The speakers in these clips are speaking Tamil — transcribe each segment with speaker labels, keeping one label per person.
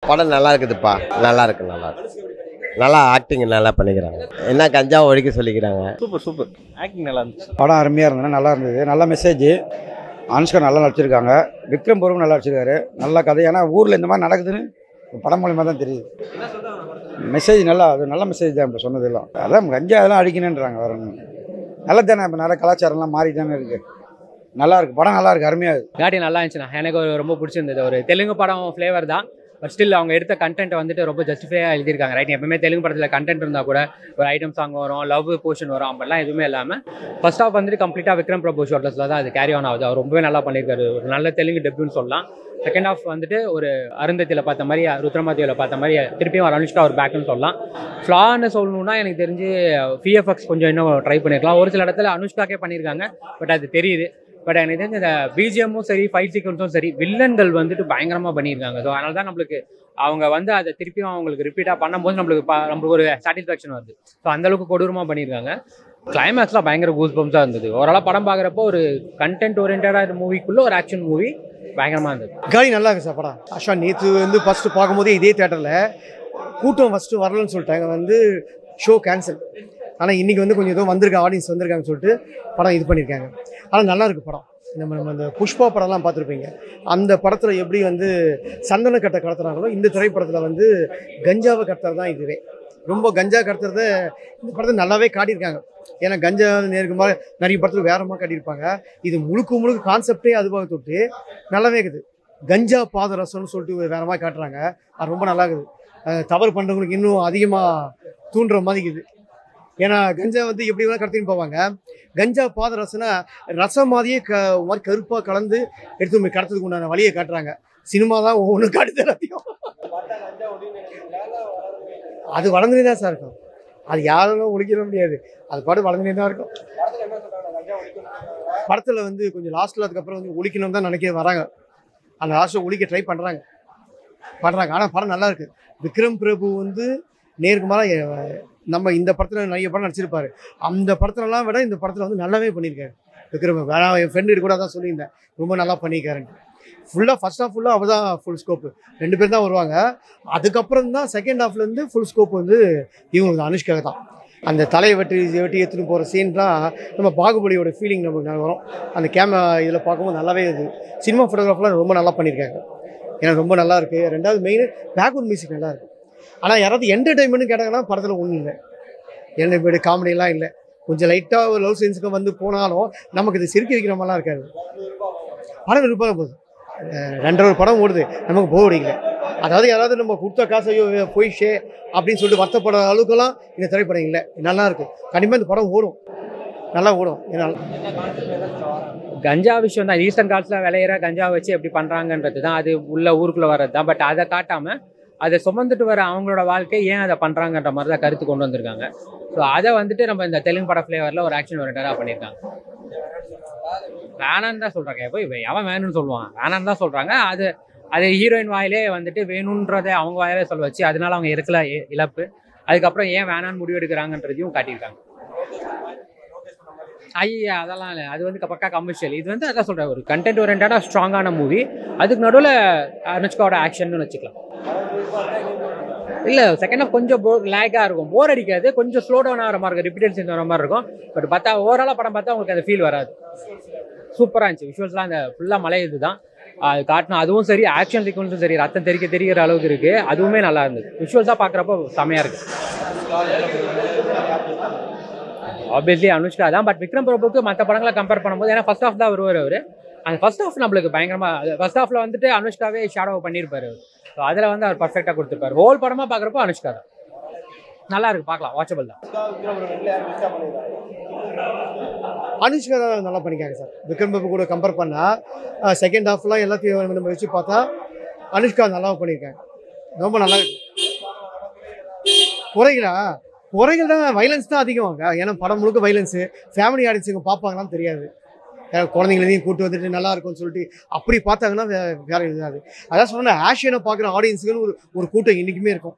Speaker 1: படம் நல்லா இருக்குதுப்பா. நல்லா இருக்கு, நல்லா இருக்கு. நல்லா ஆக்டிங் நல்லா பண்ணிக்கிறாங்க. என்ன கஞ்சா ஒழிக்க சொல்லிக்கிறாங்க.
Speaker 2: சூப்பர் ஆக்டிங் நல்லா இருந்துச்சு.
Speaker 3: படம் அருமையாக இருந்தது, நல்லா இருந்தது, நல்ல மெசேஜ். அனுஷ்கா நல்லா நடிச்சிருக்காங்க, விக்ரம் பிரபு நல்லா நடிச்சிருக்காரு, நல்ல கதை. ஏன்னா ஊரில் இந்த மாதிரி நடக்குதுன்னு படம் மூலியமாக தான் தெரியுது. மெசேஜ் நல்லா, அது நல்ல மெசேஜ் தான். இப்போ சொன்னதெல்லாம் அதான் கஞ்சா அதெல்லாம் அடிக்கணுன்றாங்க. வேற நல்ல தானே, இப்போ நிறைய கலாச்சாரம்லாம் மாறி தானே இருக்குது. நல்லா இருக்குது, படம் நல்லா இருக்குது, அருமையாக இருக்குது.
Speaker 4: காட்டி நல்லா இருந்துச்சுண்ணா, எனக்கு ரொம்ப பிடிச்சிருந்தது. ஒரு தெலுங்கு படம் ஃப்ளேவர் தான், பட் ஸ்டில் அவங்க எடுத்த கண்டென்ட் வந்துட்டு ரொம்ப ஜஸ்டிஃபையாக எழுதியிருக்காங்க. ரைட், எப்பவுமே தெலுங்கு படத்தில் கண்டென்ட் இருந்தால் கூட ஒரு ஐட்டம் சாங் வரும், லவ் போர்ஷன் வரும், அப்படிலாம் எதுவுமே இல்லாமல் ஃபர்ஸ்ட் ஆஃப் வந்துட்டு கம்ப்ளீட்டாக விக்ரம் பிரபு ஷோட்டஸில் தான் அது கேரி ஆன் ஆகுது. அவர் ரொம்பவே நல்லா பண்ணியிருக்காரு, ஒரு நல்ல தெலுங்கு டெபியூன்னு சொல்லலாம். செகண்ட் ஆஃப் வந்துட்டு ஒரு அருந்ததியில் பார்த்த மாதிரி, ருத்ரமாதியில் பார்த்த மாதிரி திருப்பியும் ஒரு அனுஷ்கா ஒரு பேக்குன்னு சொல்லலாம். ஃப்ளான்னு சொல்லணும்னா எனக்கு தெரிஞ்சு விஎஃப்எக்ஸ் கொஞ்சம் இன்னும் ட்ரை பண்ணியிருக்கலாம். ஒரு சில இடத்துல அனுஷ்காக்கே பண்ணியிருக்காங்க, பட் அது தெரியுது. பட் எனக்கு தெரிஞ்சு இந்த பிஜிஎம்மும் சரி, ஃபைட் சீக்வன்ஸும் சரி, வில்லன்கள் வந்துட்டு பயங்கரமாக பண்ணியிருக்காங்க. ஸோ அதனால தான் நம்மளுக்கு அவங்க வந்து அதை திருப்பியும் அவங்களுக்கு ரிப்பீட்டாக பண்ணும்போது நம்மளுக்கு ஒரு சாட்டிஸ்ஃபேக்ஷன் வருது. ஸோ அந்தளவுக்கு கொடூரமாக பண்ணியிருக்காங்க. கிளைமேக்ஸ்லாம் பயங்கர கூஸ் பம்ஸாக இருந்தது. ஓரளவு படம் பார்க்குறப்போ ஒரு கண்டென்ட் ஓரியன்டாக மூவிக்குள்ளே ஒரு ஆக்ஷன் மூவி பயங்கரமாக இருந்தது.
Speaker 5: காலி நல்லா இருக்கு சார் படம். ஆக்சுவலாக நேற்று வந்து ஃபஸ்ட்டு பார்க்கும்போதே இதே தேட்டரில் கூட்டம் ஃபஸ்ட்டு வரலன்னு சொல்லிட்டாங்க, வந்து ஷோ கேன்சல். ஆனால் இன்றைக்கி வந்து கொஞ்சம் ஏதோ வந்திருக்காங்க, ஆடியன்ஸ் வந்திருக்காங்கன்னு சொல்லிட்டு படம் இது பண்ணியிருக்காங்க. ஆனால் நல்லா இருக்குது படம். நம்ம இந்த புஷ்பா படம்லாம் பார்த்துருப்பீங்க, அந்த படத்தில் எப்படி வந்து சந்தன கட்டை கடத்துறாங்களோ இந்த திரைப்படத்தில் வந்து கஞ்சாவை கடத்துறது தான். இதுவே ரொம்ப கஞ்சா கடத்துறத இந்த படத்தை நல்லாவே காட்டியிருக்காங்க. ஏன்னா கஞ்சா நேருக்கு மாதிரி நிறைய படத்தில் வேறமாக காட்டியிருப்பாங்க. இது முழுக்க கான்செப்டே அதுவாக தொட்டு நல்லாவே இருக்குது. கஞ்சா பாதரசம்னு சொல்லிட்டு வேற மாதிரி காட்டுறாங்க, அது ரொம்ப நல்லா இருக்குது. தவறு பண்ணுறவங்களுக்கு இன்னும் அதிகமாக தூண்டுற மாதிரி இருக்குது. ஏன்னா கஞ்சா வந்து எப்படி வேணால் கடத்தின்னு போவாங்க. கஞ்சா பாதரசம்னா ரசம் மாதிரியே மாதிரி கருப்பாக கலந்து எடுத்து கடத்துறதுக்கு உண்டான வழியை காட்டுறாங்க. சினிமா தான் ஒவ்வொன்றும் காட்டுது எல்லாத்தையும். அது வளர்ந்துனே தான் சார் இருக்கும், அது யாரும் ஒழிக்கிற முடியாது, அது பாட்டு வளர்ந்துனே தான் இருக்கும். படத்தில் வந்து கொஞ்சம் லாஸ்ட்டில் அதுக்கப்புறம் வந்து ஒழிக்கணும் தான் நினைக்க வராங்க. அந்த லாஸ்ட்டில் ஒழிக்க ட்ரை பண்ணுறாங்க. ஆனால் படம் நல்லா இருக்குது. விக்ரம் பிரபு வந்து நேருக்கு மேலே நம்ம இந்த படத்தில் நிறைய படம் நடிச்சிருப்பாரு, அந்த படத்துலலாம் விட இந்த படத்தில் வந்து நல்லாவே பண்ணியிருக்காரு விக்ரம். வேணா என் ஃப்ரெண்டு கூட தான் சொல்லியிருந்தேன், ரொம்ப நல்லா பண்ணியிருக்காருன்ட்டு. ஃபுல்லாக ஃபர்ஸ்ட் ஹாஃப் ஃபுல்லாக அவள் தான் ஃபுல் ஸ்கோப்பு, 2 பேர் தான் வருவாங்க. அதுக்கப்புறம் தான் செகண்ட் ஹாஃப்லேருந்து ஃபுல் ஸ்கோப் வந்து இவங்க அனுஷ்காக தான். அந்த தலையை வெட்டி எடுத்துகிட்டு போகிற சீன்லாம் நம்ம பாகுபலியோட ஃபீலிங் நமக்கு வரும். அந்த கேமரா இதில் பார்க்கும்போது நல்லாவே இது சினிமா ஃபோட்டோகிராஃபர்லாம் ரொம்ப நல்லா பண்ணியிருக்காங்க. ஏன்னா ரொம்ப நல்லா இருக்குது. ரெண்டாவது மெயின் பேக்ரவுண்ட் மியூசிக் நல்லா இருக்குது. ஆனால் யாராவது என்டர்டைன்மெண்ட்னு கேட்டாங்கன்னா படத்தில் ஒன்றும் இல்லை, என்டர்டைன்மெண்ட் காமெடியெல்லாம் இல்லை. கொஞ்சம் லைட்டாக ஒரு லவ் சீன்ஸுக்கு வந்து போனாலும் நமக்கு இது சிரிக்க வைக்கிற மாதிரிலாம் இருக்காது. படம் விருப்பம் போகுது, 2 படம் ஓடுது, நமக்கு போக முடியல. அதாவது யாராவது நம்ம கொடுத்த காசையோ போயிஷே அப்படின்னு சொல்லிட்டு வருத்தப்படுற அளவுக்குலாம் இந்த திரைப்படம் இல்லை. நல்லா இருக்கும், கண்டிப்பாக இந்த படம் ஓடும், நல்லா ஓடும். ஏன்னா
Speaker 4: கஞ்சா விஷயம் தான், ஈஸ்டர்ன் காலத்தில் விளையிற கஞ்சா வச்சு எப்படி பண்ணுறாங்கன்றது தான், அது உள்ள ஊருக்குள்ளே வர்றது தான். பட் அதை காட்டாமல் அதை சுமந்துட்டு வர அவங்களோட வாழ்க்கை ஏன் அதை பண்ணுறாங்கன்ற மாதிரி தான் கருத்து கொண்டு வந்திருக்காங்க. ஸோ அதை வந்துட்டு நம்ம இந்த தெலுங்கு பட ஃப்ளேவரில் ஒரு ஆக்ஷன் ஓரியன்டாக பண்ணியிருக்காங்க. வேணான்னு தான் சொல்கிறாங்க, இப்போ எவன் வேணும்னு சொல்லுவான், வேணான்னு தான் சொல்கிறாங்க. அது ஹீரோயின் வாயிலே வந்துட்டு வேணுன்றதை அவங்க வாயிலே சொல்ல வச்சு அதனால அவங்க இருக்கல இழப்பு. அதுக்கப்புறம் ஏன் வேணான்னு முடிவு எடுக்கிறாங்கன்றதையும் காட்டியிருக்காங்க. ஐயா அதெல்லாம் இல்லை, அது வந்து பக்கா கமர்ஷியல். இது வந்து அதான் சொல்கிறேன், ஒரு கண்டென்ட் ஓரியன்டாக ஸ்ட்ராங்கான மூவி. அதுக்கு நடுவில் அனுஷ்காவோட ஆக்ஷன் வச்சுக்கலாம். இல்லை செகண்ட் ஆஃப் கொஞ்சம் லேக்காக இருக்கும், போர் அடிக்காது, கொஞ்சம் ஸ்லோ டவுன் ஆகிற மாதிரி இருக்கும், ரிப்பீட்டட் சீன் வர மாதிரி இருக்கும். பட் பார்த்தா ஓவராலாக படம் பார்த்தா உங்களுக்கு அந்த ஃபீல் வராது. சூப்பராக இருந்துச்சு விஷுவல்ஸ்லாம். அந்த ஃபுல்லாக மலை இது தான் அது காட்டணும், அதுவும் சரி, ஆக்ஷன் சீக்வன்ஸும் சரி, ரத்தம் தெரிகிற அளவுக்கு இருக்குது, அதுவுமே நல்லா இருந்தது. விஷுவல்ஸாக பார்க்குறப்போ செமையாக இருக்குது. ஆப்வியஸ்லி அனுஷ்கா தான். பட் விக்ரம் பிரபுக்கு மற்ற படங்களை கம்பேர் பண்ணும்போது, ஏன்னா ஃபர்ஸ்ட் ஹாஃப் தான் வருவார் அவர், அந்த ஃபர்ஸ்ட் ஹாஃப் நம்மளுக்கு பயங்கரமாக, ஃபர்ஸ்ட் ஹாஃபில் வந்துட்டு அனுஷ்காவே ஷேடோ பண்ணியிருப்பார் அவர். ஸோ அதில் வந்து அவர் பர்ஃபெக்டாக கொடுத்துருப்பார். ஹோல் படமாக பார்க்குறப்போ அனுஷ்கா தான் நல்லா இருக்குது, பார்க்கலாம், வாட்சபிள் தான்.
Speaker 5: அனுஷ்கா தான் நல்லா பண்ணிக்காங்க சார். விக்ரம் பிரபு கூட கம்பேர் பண்ணால் செகண்ட் ஹாஃப்லாம் எல்லாத்தையும் நம்ம வச்சு பார்த்தா அனுஷ்கா நல்லா பண்ணியிருக்காங்க, ரொம்ப நல்லா இருக்கு. குறைகள் தான், வைலன்ஸ் தான் அதிகம். ஏன்னா படம் முழுக்க வைலன்ஸு, ஃபேமிலி ஆடியன்ஸுங்க பார்ப்பாங்களான்னு தெரியாது. குழந்தைங்களையும் கூட்டு வந்துட்டு நல்லா இருக்கும்னு சொல்லிட்டு அப்படி பார்த்தாங்கன்னா வேற இருக்காது. அதான் சொன்னால் ஆஷியனை பார்க்குற ஆடியன்ஸுக்குன்னு ஒரு கூட்டம் இன்றைக்குமே இருக்கும்.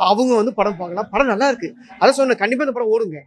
Speaker 5: அவங்க வந்து படம் பார்க்கலாம், படம் நல்லா இருக்குது. அதான் சொன்னேன், கண்டிப்பாக இந்த படம் ஓடுங்க.